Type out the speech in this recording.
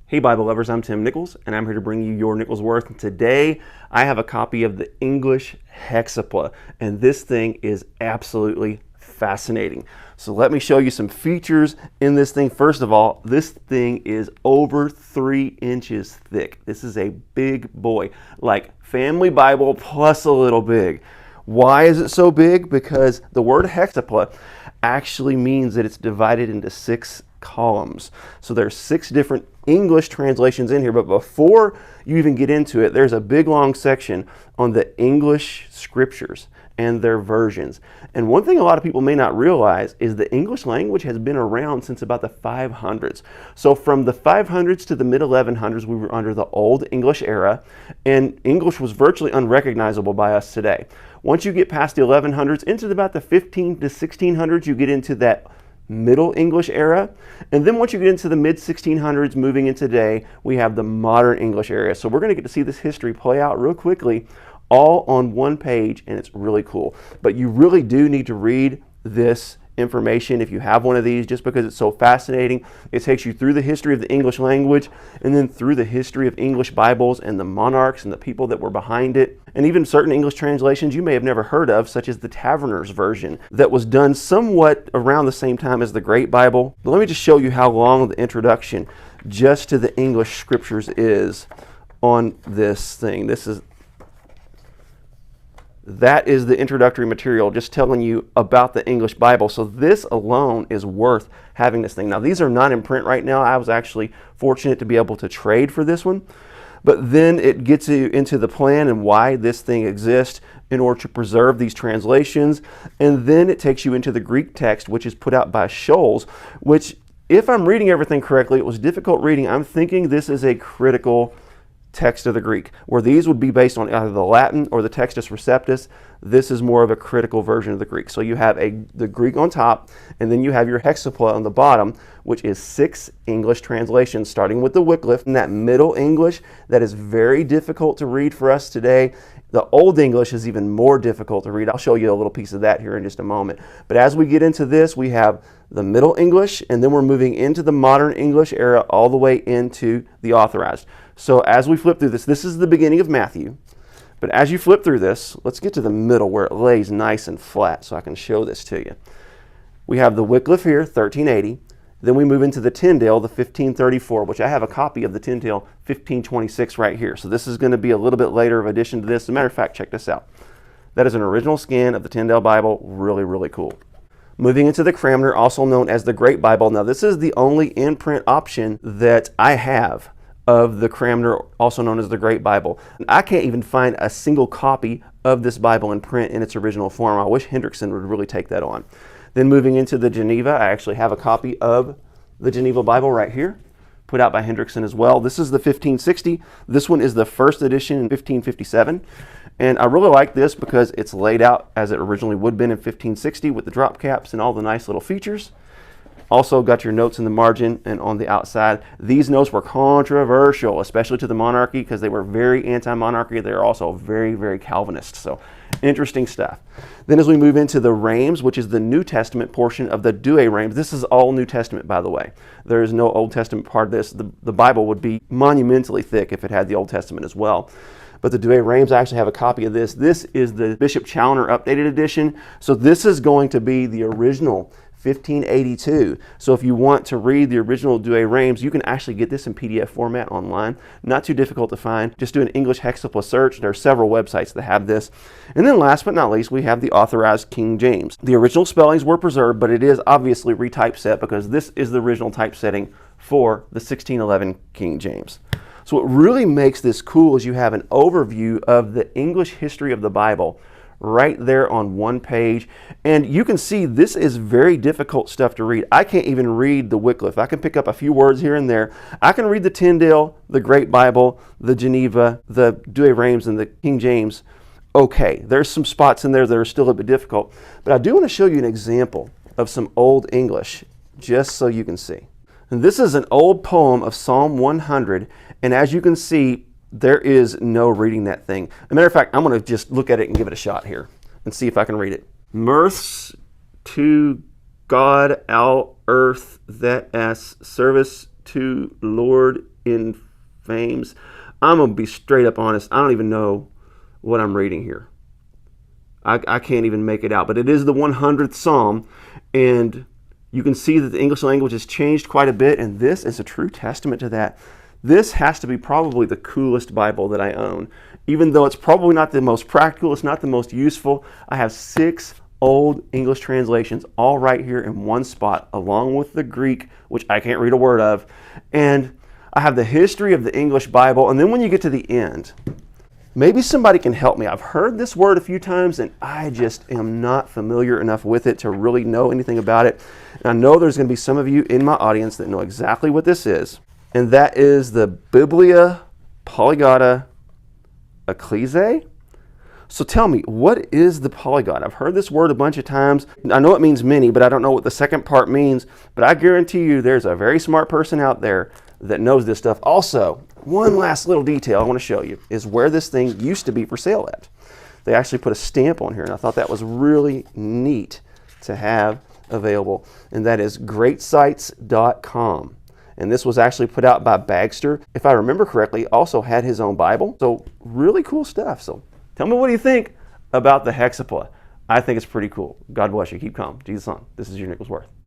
Hey Bible lovers, I'm Tim Nichols, and I'm here to bring you your Nichols Worth. And today, I have a copy of the English Hexapla, and this thing is absolutely fascinating. So let me show you some features in this thing. First of all, this thing is over 3 inches thick. This is a big boy, like Family Bible plus a little big. Why is it so big? Because the word hexapla actually means that it's divided into 6 columns. So there's 6 different English translations in here, but before you even get into it, there's a big long section on the English scriptures and their versions. And one thing a lot of people may not realize is the English language has been around since about the 500s. So from the 500s to the mid 1100s, we were under the Old English era, and English was virtually unrecognizable by us today. Once you get past the 1100s into about the 15 to 1600s, you get into that Middle English era, and then once you get into the mid 1600s moving into today, we have the Modern English era. So we're going to get to see this history play out real quickly, all on one page, and it's really cool. But you really do need to read this information if you have one of these, just because it's so fascinating. It takes you through the history of the English language, and then through the history of English Bibles and the monarchs and the people that were behind it, and even certain English translations you may have never heard of, such as the Taverner's version that was done somewhat around the same time as the Great Bible. But let me just show you how long the introduction just to the English scriptures is on this thing. That is the introductory material, just telling you about the English Bible. So this alone is worth having this thing. Now, these are not in print right now. I was actually fortunate to be able to trade for this one. But then it gets you into the plan and why this thing exists in order to preserve these translations. And then it takes you into the Greek text, which is put out by Scholz, which, if I'm reading everything correctly, it was difficult reading. I'm thinking this is a critical text of the Greek, where these would be based on either the Latin or the Textus Receptus. This is more of a critical version of the Greek. So you have the Greek on top, and then you have your Hexapla on the bottom, which is 6 English translations, starting with the Wycliffe, and that Middle English that is very difficult to read for us today. The Old English is even more difficult to read. I'll show you a little piece of that here in just a moment. But as we get into this, we have the Middle English, and then we're moving into the Modern English era all the way into the Authorized. So as we flip through this, this is the beginning of Matthew. But as you flip through this, let's get to the middle where it lays nice and flat so I can show this to you. We have the Wycliffe here, 1380. Then we move into the Tyndale, the 1534, which I have a copy of the Tyndale 1526 right here. So this is going to be a little bit later of addition to this. As a matter of fact, check this out. That is an original scan of the Tyndale Bible. Really, really cool. Moving into the Cranmer, also known as the Great Bible. Now, this is the only in-print option that I have of the Cranmer, also known as the Great Bible. I can't even find a single copy of this Bible in print in its original form. I wish Hendrickson would really take that on. Then moving into the Geneva, I actually have a copy of the Geneva Bible right here, put out by Hendrickson as well. This is the 1560. This one is the first edition in 1557. And I really like this because it's laid out as it originally would have been in 1560 with the drop caps and all the nice little features. Also got your notes in the margin and on the outside. These notes were controversial, especially to the monarchy, because they were very anti-monarchy. They are also very, very Calvinist. So interesting stuff. Then as we move into the Reims, which is the New Testament portion of the Douay-Rheims. This is all New Testament, by the way. There is no Old Testament part of this. The Bible would be monumentally thick if it had the Old Testament as well. But the Douay-Rheims, I actually have a copy of this. This is the Bishop Challoner updated edition. So this is going to be the original 1582. So if you want to read the original Douay-Rheims, you can actually get this in PDF format online. Not too difficult to find. Just do an English Hexapla search. There are several websites that have this. And then last but not least, we have the Authorized King James. The original spellings were preserved, but it is obviously retypeset because this is the original typesetting for the 1611 King James. So what really makes this cool is you have an overview of the English history of the Bible right there on one page. And you can see this is very difficult stuff to read. I can't even read the Wycliffe. I can pick up a few words here and there. I can read the Tyndale, the Great Bible, the Geneva, the Douay-Rheims, and the King James. Okay, there's some spots in there that are still a bit difficult. But I do want to show you an example of some Old English, just so you can see. And this is an old poem of Psalm 100. And as you can see, there is no reading that thing. As a matter of fact, I'm going to just look at it and give it a shot here and see if I can read it. Mirths to God out earth that as service to Lord infames. I'm going to be straight up honest. I don't even know what I'm reading here. I can't even make it out. But it is the 100th Psalm, and you can see that the English language has changed quite a bit, and this is a true testament to that. This has to be probably the coolest Bible that I own. Even though it's probably not the most practical, it's not the most useful, I have 6 old English translations all right here in one spot, along with the Greek, which I can't read a word of. And I have the history of the English Bible, and then when you get to the end, maybe somebody can help me. I've heard this word a few times, and I just am not familiar enough with it to really know anything about it. And I know there's going to be some of you in my audience that know exactly what this is, and that is the Biblia Polyglota Ecclesiae. So tell me, what is the polyglot? I've heard this word a bunch of times. I know it means many, but I don't know what the second part means. But I guarantee you there's a very smart person out there that knows this stuff. Also, one last little detail I want to show you is where this thing used to be for sale at. They actually put a stamp on here, and I thought that was really neat to have available. And that is greatsites.com. And this was actually put out by Bagster. If I remember correctly, also had his own Bible. So really cool stuff. So tell me, what do you think about the Hexapla? I think it's pretty cool. God bless you. Keep calm. Jesus on. This is your Nicholas Worth.